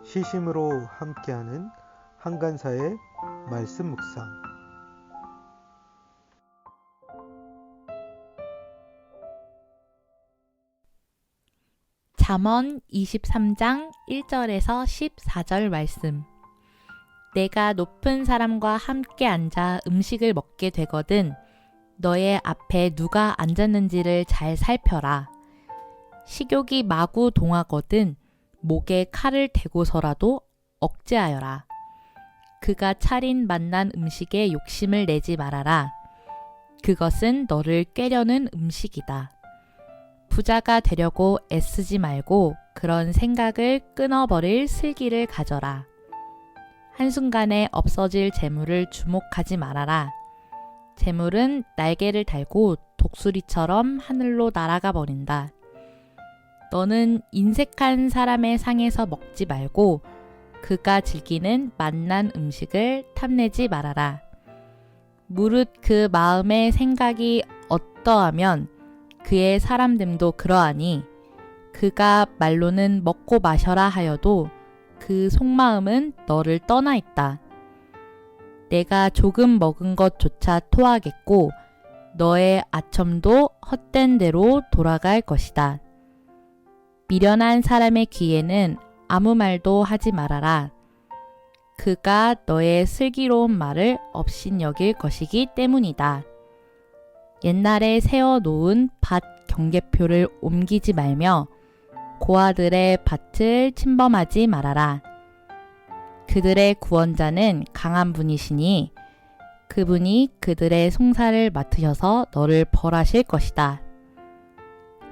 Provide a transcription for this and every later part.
시심으로 함께하는 한간사의 말씀 묵상. 잠언 23장 1절에서 14절 말씀. 내가 높은 사람과 함께 앉아 음식을 먹게 되거든 너의 앞에 누가 앉았는지를 잘 살펴라. 식욕이 마구 동하거든 목에 칼을 대고서라도 억제하여라. 그가 차린 맛난 음식에 욕심을 내지 말아라. 그것은 너를 꾀려는 음식이다. 부자가 되려고 애쓰지 말고 그런 생각을 끊어버릴 슬기를 가져라. 한순간에 없어질 재물을 주목하지 말아라. 재물은 날개를 달고 독수리처럼 하늘로 날아가 버린다. 너는 인색한 사람의 상에서 먹지 말고 그가 즐기는 맛난 음식을 탐내지 말아라. 무릇 그 마음의 생각이 어떠하면 그의 사람됨도 그러하니 그가 말로는 먹고 마셔라 하여도 그 속마음은 너를 떠나 있다. 내가 조금 먹은 것조차 토하겠고 너의 아첨도 헛된 대로 돌아갈 것이다. 미련한 사람의 귀에는 아무 말도 하지 말아라. 그가 너의 슬기로운 말을 업신여길 것이기 때문이다. 옛날에 세워놓은 밭 경계표를 옮기지 말며 고아들의 밭을 침범하지 말아라. 그들의 구원자는 강한 분이시니 그분이 그들의 송사를 맡으셔서 너를 벌하실 것이다.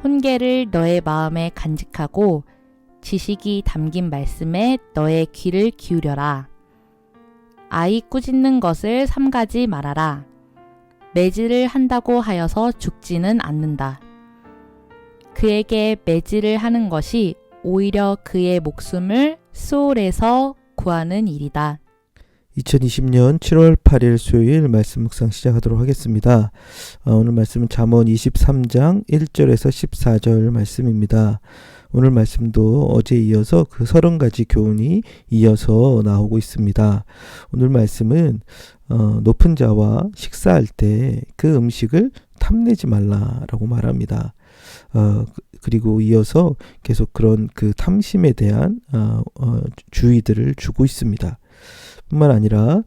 훈계를 너의 마음에 간직하고 지식이 담긴 말씀에 너의 귀를 기울여라. 아이 꾸짖는 것을 삼가지 말아라. 매질을 한다고 하여서 죽지는 않는다. 그에게 매질을 하는 것이 오히려 그의 목숨을 수올에서 구하는 일이다. 2020년 7월 8일 수요일 말씀 묵상 시작하도록 하겠습니다. 오늘 말씀은 잠언 23장 1절에서 14절 말씀입니다. 오늘 말씀도 어제 이어서 그 30가지 교훈이 이어서 나오고 있습니다. 오늘 말씀은 높은 자와 식사할 때 그 음식을 탐내지 말라라고 말합니다. 그리고 이어서 계속 그런 그 탐심에 대한 주의들을 주고 있습니다. 뿐만 아니라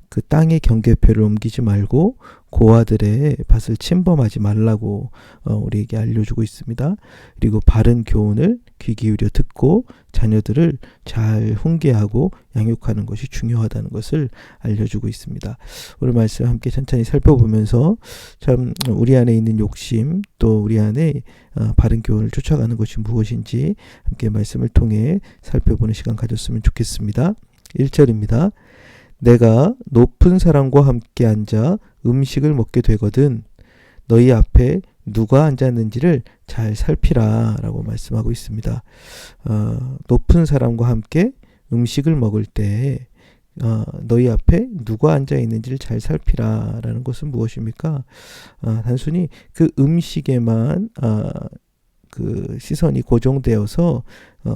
그 땅의 경계표를 옮기지 말고 고아들의 밭을 침범하지 말라고 우리에게 알려주고 있습니다. 그리고 바른 교훈을 귀 기울여 듣고 자녀들을 잘 훈계하고 양육하는 것이 중요하다는 것을 알려주고 있습니다. 오늘 말씀 함께 천천히 살펴보면서 참 우리 안에 있는 욕심 또 우리 안에 바른 교훈을 쫓아가는 것이 무엇인지 함께 말씀을 통해 살펴보는 시간 가졌으면 좋겠습니다. 1절입니다. 내가 높은 사람과 함께 앉아 음식을 먹게 되거든 너희 앞에 누가 앉았는지를 잘 살피라 라고 말씀하고 있습니다. 높은 사람과 함께 음식을 먹을 때 너희 앞에 누가 앉아 있는지를 잘 살피라 라는 것은 무엇입니까? 단순히 그 음식에만 그 시선이 고정되어서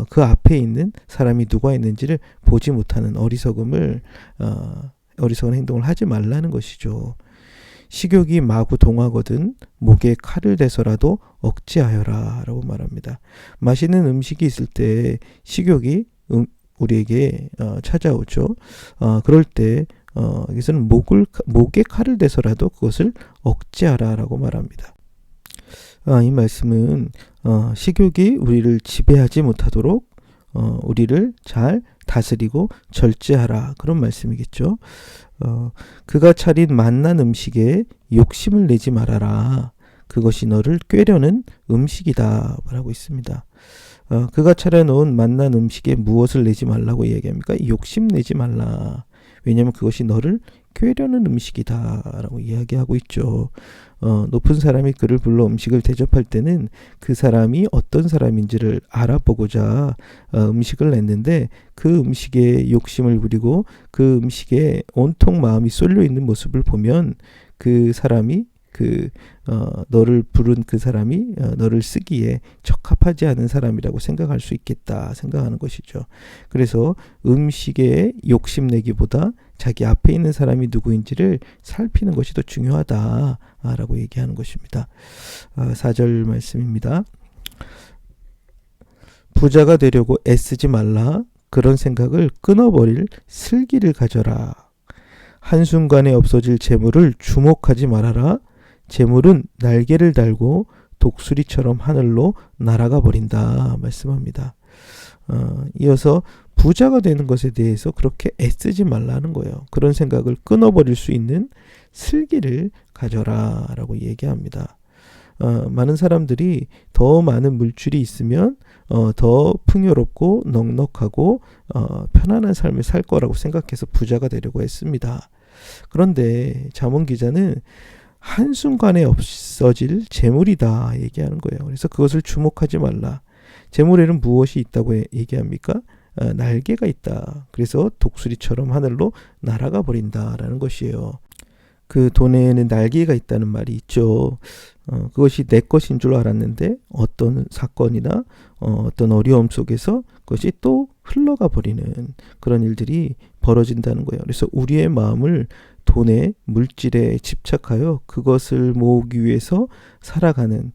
그 앞에 있는 사람이 누가 있는지를 보지 못하는 어리석은 행동을 하지 말라는 것이죠. 식욕이 마구 동하거든 목에 칼을 대서라도 억제하여라 라고 말합니다. 맛있는 음식이 있을 때 식욕이 우리에게 찾아오죠. 그럴 때 여기서는 목에 칼을 대서라도 그것을 억제하라 라고 말합니다. 이 말씀은 식욕이 우리를 지배하지 못하도록 우리를 잘 다스리고 절제하라 그런 말씀이겠죠. 그가 차린 맛난 음식에 욕심을 내지 말아라. 그것이 너를 꾀려는 음식이다 라고 있습니다. 그가 차려놓은 맛난 음식에 무엇을 내지 말라고 이야기합니까? 욕심 내지 말라. 왜냐하면 그것이 너를 꾀려는 음식이다 라고 이야기하고 있죠. 높은 사람이 그를 불러 음식을 대접할 때는 그 사람이 어떤 사람인지를 알아보고자 음식을 냈는데 그 음식에 욕심을 부리고 그 음식에 온통 마음이 쏠려 있는 모습을 보면 그 사람이 너를 부른 그 사람이 너를 쓰기에 적합하지 않은 사람이라고 생각할 수 있겠다 생각하는 것이죠. 그래서 음식에 욕심내기보다 자기 앞에 있는 사람이 누구인지를 살피는 것이 더 중요하다라고 얘기하는 것입니다. 4절 말씀입니다. 부자가 되려고 애쓰지 말라. 그런 생각을 끊어버릴 슬기를 가져라. 한순간에 없어질 재물을 주목하지 말아라. 재물은 날개를 달고 독수리처럼 하늘로 날아가 버린다 말씀합니다. 이어서 부자가 되는 것에 대해서 그렇게 애쓰지 말라는 거예요. 그런 생각을 끊어버릴 수 있는 슬기를 가져라 라고 얘기합니다. 많은 사람들이 더 많은 물질이 있으면 더 풍요롭고 넉넉하고 편안한 삶을 살 거라고 생각해서 부자가 되려고 했습니다. 그런데 잠언 기자는 한순간에 없어질 재물이다 얘기하는 거예요. 그래서 그것을 주목하지 말라. 재물에는 무엇이 있다고 얘기합니까? 날개가 있다. 그래서 독수리처럼 하늘로 날아가 버린다라는 것이에요. 그 돈에는 날개가 있다는 말이 있죠. 그것이 내 것인 줄 알았는데 어떤 사건이나 어떤 어려움 속에서 그것이 또 흘러가 버리는 그런 일들이 벌어진다는 거예요. 그래서 우리의 마음을 돈에 물질에 집착하여 그것을 모으기 위해서 살아가는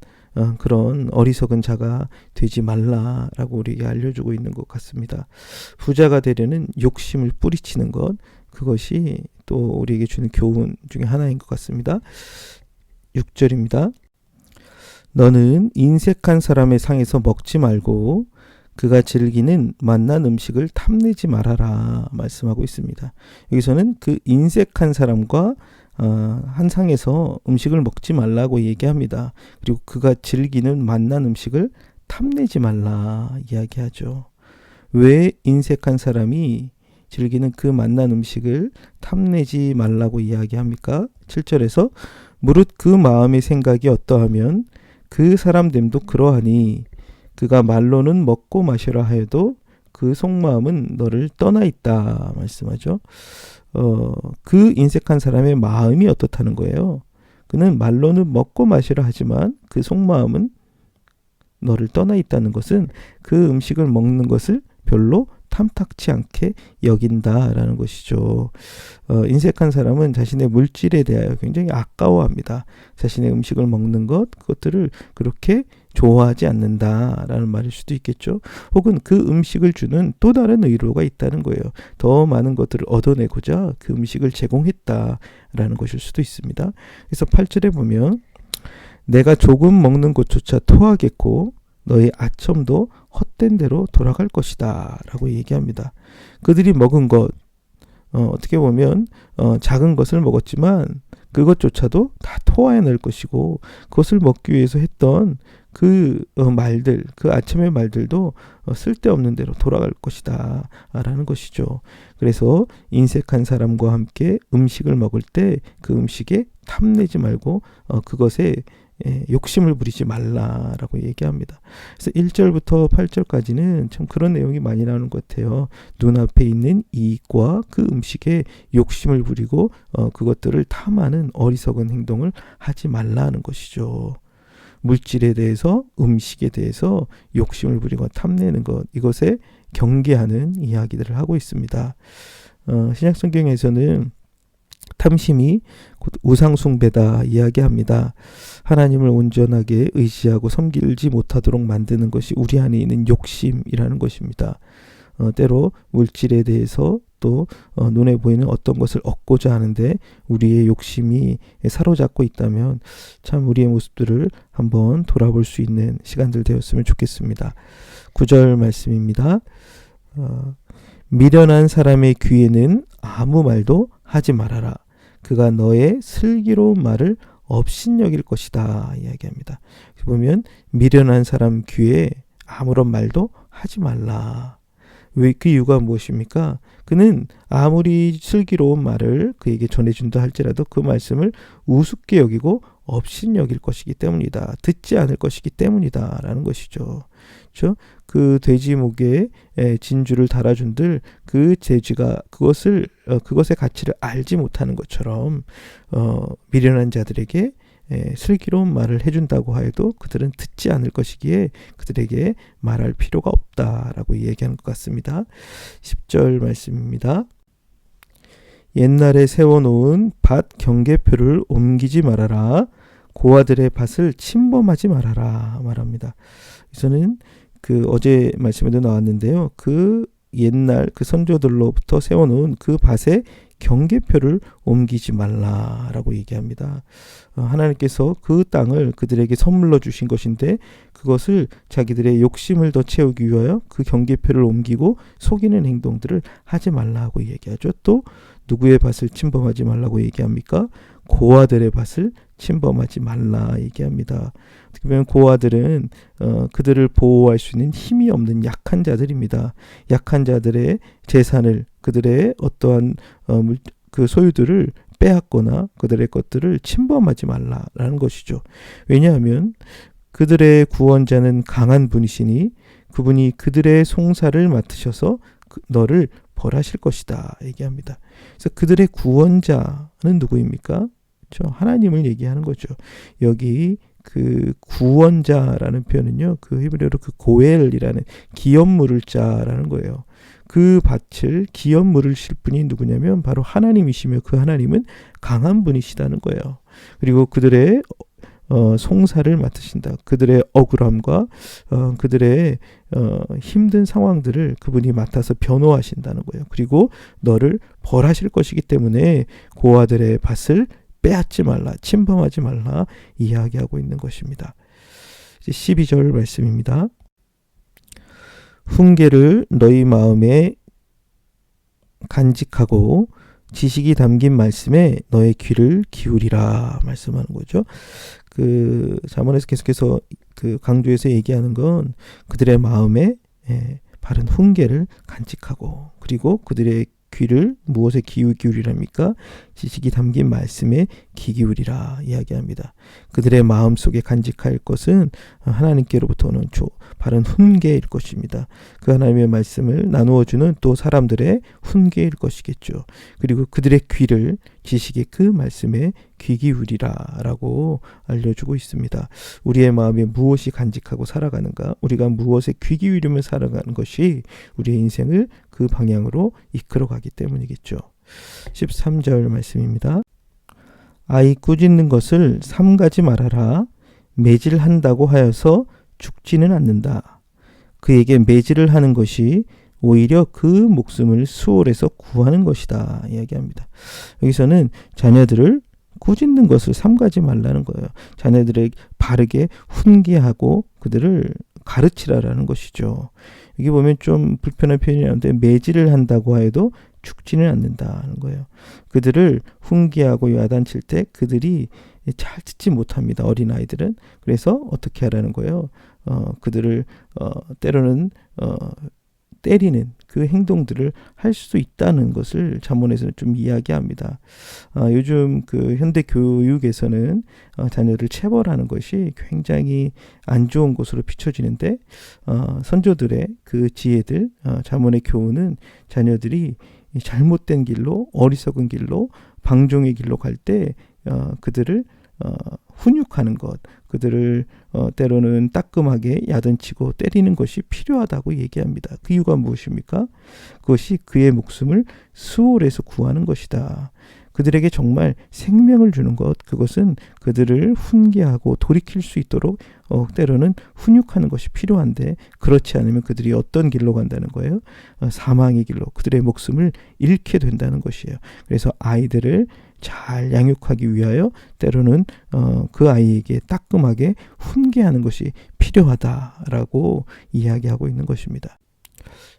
그런 어리석은 자가 되지 말라라고 우리에게 알려주고 있는 것 같습니다. 부자가 되려는 욕심을 뿌리치는 것, 그것이 또 우리에게 주는 교훈 중에 하나인 것 같습니다. 6절입니다. 너는 인색한 사람의 상에서 먹지 말고 그가 즐기는 맛난 음식을 탐내지 말아라 말씀하고 있습니다. 여기서는 그 인색한 사람과 한 상에서 음식을 먹지 말라고 얘기합니다. 그리고 그가 즐기는 맛난 음식을 탐내지 말라 이야기하죠. 왜 인색한 사람이 즐기는 그 맛난 음식을 탐내지 말라고 이야기합니까? 7절에서 무릇 그 마음의 생각이 어떠하면 그 사람됨도 그러하니 그가 말로는 먹고 마시라 하여도 그 속마음은 너를 떠나 있다 말씀하죠. 그 인색한 사람의 마음이 어떻다는 거예요. 그는 말로는 먹고 마시라 하지만 그 속마음은 너를 떠나 있다는 것은 그 음식을 먹는 것을 별로 탐탁치 않게 여긴다라는 것이죠. 인색한 사람은 자신의 물질에 대하여 굉장히 아까워합니다. 자신의 음식을 먹는 것, 그것들을 그렇게 좋아하지 않는다라는 말일 수도 있겠죠. 혹은 그 음식을 주는 또 다른 의도가 있다는 거예요. 더 많은 것들을 얻어내고자 그 음식을 제공했다라는 것일 수도 있습니다. 그래서 8절에 보면 내가 조금 먹는 것조차 토하겠고 너의 아첨도 헛된 대로 돌아갈 것이다 라고 얘기합니다. 그들이 먹은 것, 어떻게 보면 작은 것을 먹었지만 그것조차도 다 토해낼 것이고 그것을 먹기 위해서 했던 그 말들, 그 아첨의 말들도 쓸데없는 대로 돌아갈 것이다 라는 것이죠. 그래서 인색한 사람과 함께 음식을 먹을 때 그 음식에 탐내지 말고 그것에 욕심을 부리지 말라라고 얘기합니다. 그래서 1절부터 8절까지는 참 그런 내용이 많이 나오는 것 같아요. 눈앞에 있는 이익과 그 음식에 욕심을 부리고 그것들을 탐하는 어리석은 행동을 하지 말라는 것이죠. 물질에 대해서, 음식에 대해서 욕심을 부리고 탐내는 것, 이것에 경계하는 이야기들을 하고 있습니다. 신약성경에서는 탐심이 곧 우상숭배다 이야기합니다. 하나님을 온전하게 의지하고 섬기지 못하도록 만드는 것이 우리 안에 있는 욕심이라는 것입니다. 때로 물질에 대해서 또 눈에 보이는 어떤 것을 얻고자 하는데 우리의 욕심이 사로잡고 있다면 참 우리의 모습들을 한번 돌아볼 수 있는 시간들 되었으면 좋겠습니다. 9절 말씀입니다. 미련한 사람의 귀에는 아무 말도 하지 말아라. 그가 너의 슬기로운 말을 업신여길 것이다 이야기합니다. 보면 미련한 사람 귀에 아무런 말도 하지 말라. 왜 그 이유가 무엇입니까? 그는 아무리 슬기로운 말을 그에게 전해준다 할지라도 그 말씀을 우습게 여기고 업신여길 것이기 때문이다. 듣지 않을 것이기 때문이다 라는 것이죠. 그렇죠? 그 돼지 목에 진주를 달아준들 그 돼지가 그것의 가치를 알지 못하는 것처럼 미련한 자들에게 슬기로운 말을 해준다고 하여도 그들은 듣지 않을 것이기에 그들에게 말할 필요가 없다라고 이야기하는 것 같습니다. 10절 말씀입니다. 옛날에 세워놓은 밭 경계표를 옮기지 말아라. 고아들의 밭을 침범하지 말아라 말합니다. 그래서는 그 어제 말씀에도 나왔는데요. 그 옛날 그 선조들로부터 세워놓은 그 밭의 경계표를 옮기지 말라라고 얘기합니다. 하나님께서 그 땅을 그들에게 선물로 주신 것인데 그것을 자기들의 욕심을 더 채우기 위하여 그 경계표를 옮기고 속이는 행동들을 하지 말라고 얘기하죠. 또 누구의 밭을 침범하지 말라고 얘기합니까? 고아들의 밭을 침범하지 말라 얘기합니다. 어떻게 보면 고아들은 그들을 보호할 수 있는 힘이 없는 약한 자들입니다. 약한 자들의 재산을 그들의 어떠한 그 소유들을 빼앗거나 그들의 것들을 침범하지 말라라는 것이죠. 왜냐하면 그들의 구원자는 강한 분이시니 그분이 그들의 송사를 맡으셔서 너를 벌하실 것이다 얘기합니다. 그래서 그들의 구원자는 누구입니까? 그렇죠? 하나님을 얘기하는 거죠. 여기 그 구원자라는 표현은요, 그 히브리어로 그 고엘이라는 기업 물을 자라는 거예요. 그 밭을 기업 물으실 분이 누구냐면 바로 하나님이시며 그 하나님은 강한 분이시다는 거예요. 그리고 그들의 송사를 맡으신다. 그들의 억울함과 그들의 힘든 상황들을 그분이 맡아서 변호하신다는 거예요. 그리고 너를 벌하실 것이기 때문에 고아들의 밭을 빼앗지 말라, 침범하지 말라 이야기하고 있는 것입니다. 12절 말씀입니다. 훈계를 너희 마음에 간직하고 지식이 담긴 말씀에 너의 귀를 기울이라 말씀하는 거죠. 그 잠언에서 계속해서 그 강조해서 얘기하는 건 그들의 마음에 바른 훈계를 간직하고 그리고 그들의 귀를 무엇에 기울이랍니까? 지식이 담긴 말씀에 귀 기울이라 이야기합니다. 그들의 마음속에 간직할 것은 하나님께로부터 오는 바른 훈계일 것입니다. 그 하나님의 말씀을 나누어주는 또 사람들의 훈계일 것이겠죠. 그리고 그들의 귀를 지식의 그 말씀에 귀 기울이라라고 알려주고 있습니다. 우리의 마음에 무엇이 간직하고 살아가는가? 우리가 무엇에 귀 기울이며 살아가는 것이 우리의 인생을 그 방향으로 이끌어가기 때문이겠죠. 13절 말씀입니다. 아이 꾸짖는 것을 삼가지 말아라. 매질한다고 하여서 죽지는 않는다. 그에게 매질을 하는 것이 오히려 그 목숨을 수월해서 구하는 것이다 이야기합니다. 여기서는 자녀들을 꾸짖는 것을 삼가지 말라는 거예요. 자녀들에게 바르게 훈계하고 그들을 가르치라라는 것이죠. 여기 보면 좀 불편한 표현이 나오는데 매질을 한다고 해도 죽지는 않는다는 거예요. 그들을 훈계하고 야단칠 때 그들이 잘 듣지 못합니다. 어린아이들은. 그래서 어떻게 하라는 거예요? 그들을 때로는 때리는 그 행동들을 할 수도 있다는 것을 잠언에서는 좀 이야기합니다. 요즘 그 현대 교육에서는 자녀를 체벌하는 것이 굉장히 안 좋은 것으로 비춰지는데 선조들의 그 지혜들, 잠언의 교훈은 자녀들이 잘못된 길로 어리석은 길로 방종의 길로 갈 때 그들을 훈육하는 것, 그들을 때로는 따끔하게 야단치고 때리는 것이 필요하다고 얘기합니다. 그 이유가 무엇입니까? 그것이 그의 목숨을 수월해서 구하는 것이다. 그들에게 정말 생명을 주는 것, 그것은 그들을 훈계하고 돌이킬 수 있도록 때로는 훈육하는 것이 필요한데 그렇지 않으면 그들이 어떤 길로 간다는 거예요? 사망의 길로 그들의 목숨을 잃게 된다는 것이에요. 그래서 아이들을 잘 양육하기 위하여 때로는 그 아이에게 따끔하게 훈계하는 것이 필요하다라고 이야기하고 있는 것입니다.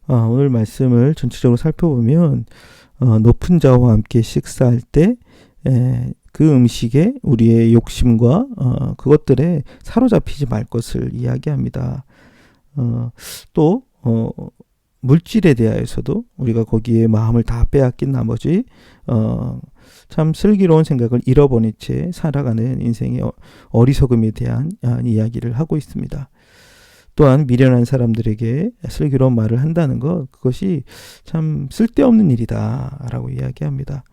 오늘 말씀을 전체적으로 살펴보면 높은 자와 함께 식사할 때 그 음식에 우리의 욕심과 그것들에 사로잡히지 말 것을 이야기합니다. 또 물질에 대하여서도 우리가 거기에 마음을 다 빼앗긴 나머지 참 슬기로운 생각을 잃어버린 채 살아가는 인생의 어리석음에 대한 이야기를 하고 있습니다. 또한 미련한 사람들에게 슬기로운 말을 한다는 것, 그것이 참 쓸데없는 일이다 라고 이야기합니다.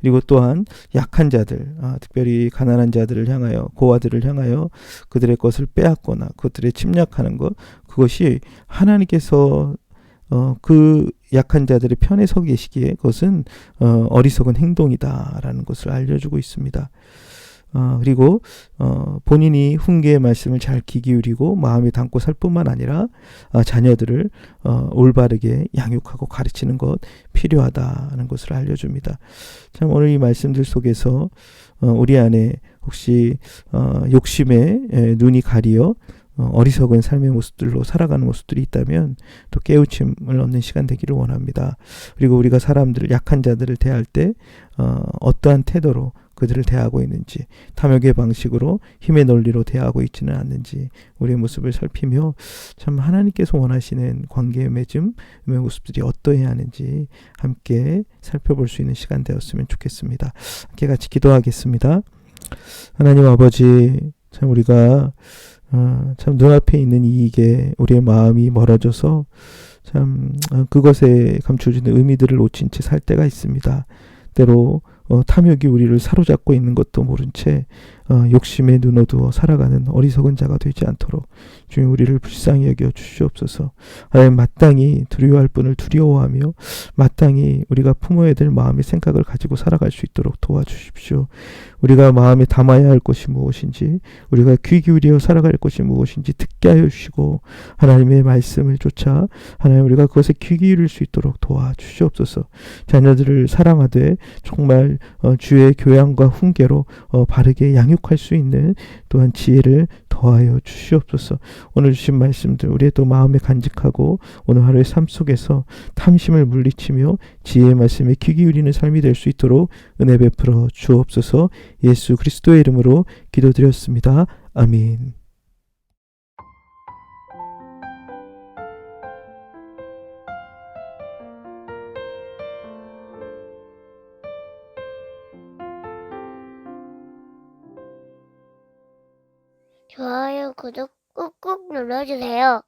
그리고 또한 약한 자들, 특별히 가난한 자들을 향하여, 고아들을 향하여 그들의 것을 빼앗거나 그들의 침략하는 것, 그것이 하나님께서 그 약한 자들의 편에 서 계시기에 그것은 어리석은 행동이다라는 것을 알려주고 있습니다. 그리고 본인이 훈계의 말씀을 잘 귀 기울이고 마음에 담고 살 뿐만 아니라 자녀들을 올바르게 양육하고 가르치는 것 필요하다는 것을 알려줍니다. 참 오늘 이 말씀들 속에서 우리 안에 혹시 욕심에 눈이 가리어 어리석은 삶의 모습들로 살아가는 모습들이 있다면 또 깨우침을 얻는 시간 되기를 원합니다. 그리고 우리가 사람들을, 약한 자들을 대할 때 어떠한 태도로 그들을 대하고 있는지, 탐욕의 방식으로, 힘의 논리로 대하고 있지는 않는지 우리의 모습을 살피며 참 하나님께서 원하시는 관계의 맺음의 모습들이 어떠해야 하는지 함께 살펴볼 수 있는 시간 되었으면 좋겠습니다. 함께 같이 기도하겠습니다. 하나님 아버지, 참 우리가 참 눈앞에 있는 이익에 우리의 마음이 멀어져서 참 그것에 감춰지는 의미들을 놓친 채 살 때가 있습니다. 때로 탐욕이 우리를 사로잡고 있는 것도 모른 채 욕심에 눈 어두워 살아가는 어리석은 자가 되지 않도록 주님 우리를 불쌍히 여겨 주시옵소서. 하나님 마땅히 두려워할 분을 두려워하며 마땅히 우리가 품어야 될 마음의 생각을 가지고 살아갈 수 있도록 도와주십시오. 우리가 마음에 담아야 할 것이 무엇인지, 우리가 귀 기울여 살아갈 것이 무엇인지 듣게 하여 주시고 하나님의 말씀을 쫓아 하나님 우리가 그것에 귀 기울일 수 있도록 도와주시옵소서. 자녀들을 사랑하되 정말 주의 교양과 훈계로 바르게 양육할 수 있는 또한 지혜를 더하여 주시옵소서. 오늘 주신 말씀들 우리의 또 마음에 간직하고 오늘 하루의 삶 속에서 탐심을 물리치며 지혜의 말씀에 귀 기울이는 삶이 될 수 있도록 은혜 베풀어 주옵소서. 예수 그리스도의 이름으로 기도드렸습니다. 아멘. 좋아요, 구독 꾹꾹 눌러주세요.